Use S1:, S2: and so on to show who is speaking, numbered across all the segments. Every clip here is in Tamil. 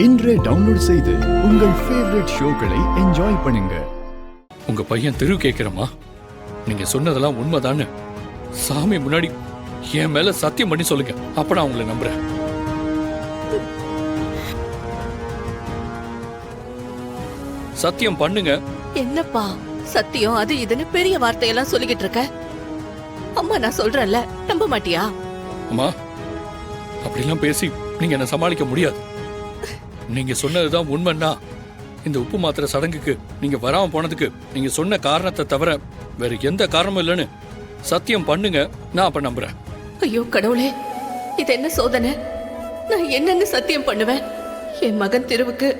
S1: இன்றே டவுன்லோட் செய்து உங்கள் ஃபேவரட் ஷோக்களை என்ஜாய் பண்ணுங்க.
S2: உங்க பையன் திரு கேட்கிறமா, நீங்க சொன்னதெல்லாம் உண்மைதான்னு சாமி முன்னாடி என் மேல சத்தியம் பண்ணி சொல்லுங்க. அப்ப நான் உங்களை நம்புறேன். சத்தியம் பண்ணுங்க.
S3: என்னப்பா சத்தியம் அது இதுன்னு பெரிய வார்த்தையெல்லாம் சொல்லிக்கிட்டு இருக்க? அம்மா நான் சொல்றேன்ல, நம்ப மாட்டியா?
S2: அம்மா, அப்படிலாம் பேசி நீங்க என்ன சமாளிக்க முடியாது. நீங்க சொன்னதுதான் உண்மைன்னா இந்த உப்பு மாத்திரை சடங்குக்கு நீங்க வராம போனதுக்கு நீங்க சொன்ன காரணத்தை தவிர வேற எந்த காரணமும் இல்லைன்னு சத்தியம் பண்ணுங்க. நான் அப்ப நம்புறேன்.
S3: ஐயோ கடவுளே, இது என்ன சோதனை? நான் என்னன்னு சத்தியம் பண்ணுவேன்? என் மகன் திருவுக்கு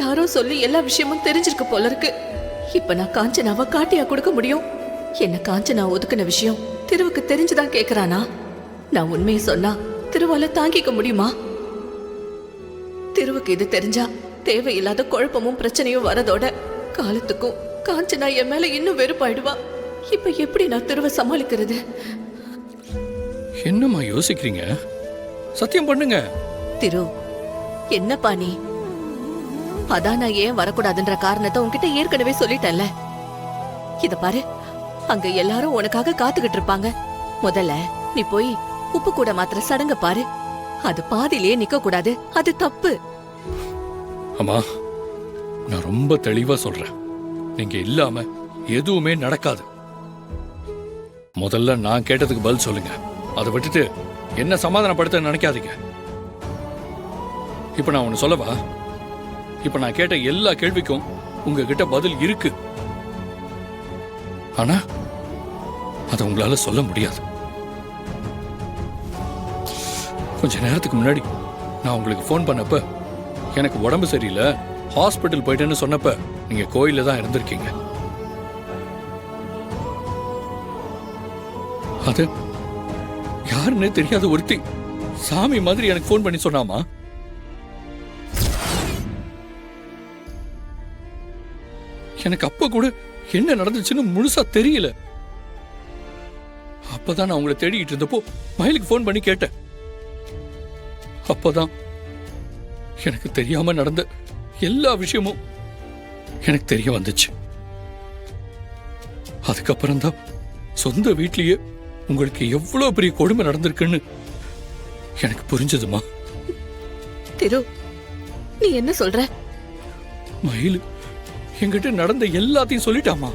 S3: யாரோ சொல்லி எல்லா விஷயமும் தெரிஞ்சிருக்கு போல இருக்கு. இப்ப நான் காஞ்சனாவை காட்டியா கொடுக்க முடியும்? என்ன காஞ்சனா ஒதுக்குன விஷயம் திருவுக்கு தெரிஞ்சுதான் கேக்குறானா? நான் உண்மையை சொன்னா திருவால தாங்கிக்க முடியுமா? திருவுக்கு இது தெரிஞ்சா தேவையில்லாத குழப்பமும் பிரச்சனையும் வரதோட காலத்துக்கும் காஞ்சனா என் மேல இன்னும் வெறுப்பாயிடுவா. இப்ப எப்படி நான் திருவை சமாளிக்கிறது?
S2: என்னம்மா யோசிக்கிறீங்க? சத்தியம் பண்ணுங்க.
S3: திரு, என்னப்பா நீ? அதான் நான் ஏன் வரக்கூடாதுன்ற காரணத்தை உன்கிட்ட ஏற்கனவே சொல்லிட்டேன்ல. இத பாரு, அங்க எல்லாரும் உனக்காக காத்துக்கிட்டு இருப்பாங்க. முதல்ல நீ போய் உப்பு கூட மாத்திர சடங்க பாரு. அது பாதியிலேயே நிக்க கூடாது, அது தப்பு.
S2: அம்மா, நான் ரொம்ப தெளிவா சொல்றேன். நீங்க இல்லாம எதுவுமே நடக்காது. முதல்ல நான் கேட்டதுக்கு பதில் சொல்லுங்க. அதை விட்டுட்டு என்ன சமாதானப்படுத்த நினைக்காதீங்க. இப்ப நான் ஒண்ணு சொல்லவா? இப்ப நான் கேட்ட எல்லா கேள்விக்கும் உங்ககிட்ட பதில் இருக்கு. ஆனா அதை உங்களால சொல்ல முடியாது. கொஞ்ச நேரத்துக்கு முன்னாடி நான் உங்களுக்கு போன் பண்ணப்ப எனக்கு உடம்பு சரியில்லை, ஹாஸ்பிட்டல் போயிட்டேன்னு சொன்னப்ப நீங்க கோயில தான் இருந்திருக்கீங்க. அது யாருன்னே தெரியாத ஒருத்தி சாமி மாதிரி எனக்கு போன் பண்ணி சொன்னாமா. எனக்கு அப்ப கூட என்ன நடந்துச்சுன்னு முழுசா தெரியல. அப்பதான் நான் உங்களை தேடிட்டு இருந்தப்போ மயிலுக்கு போன் பண்ணி கேட்டேன். அப்பதான் எனக்கு தெரியாம நடந்த எல்லா விஷயமும் எனக்கு தெரிய வந்துச்சு. அதுக்கப்புறம் தான் சொந்த வீட்லயே உங்களுக்கு எவ்வளவு பெரிய கொடுமை நடந்திருக்குன்னு எனக்கு புரிஞ்சதுமா.
S3: திரு, நீ என்ன சொல்ற?
S2: மயில் என்கிட்ட நடந்த எல்லாத்தையும் சொல்லிட்டாமா.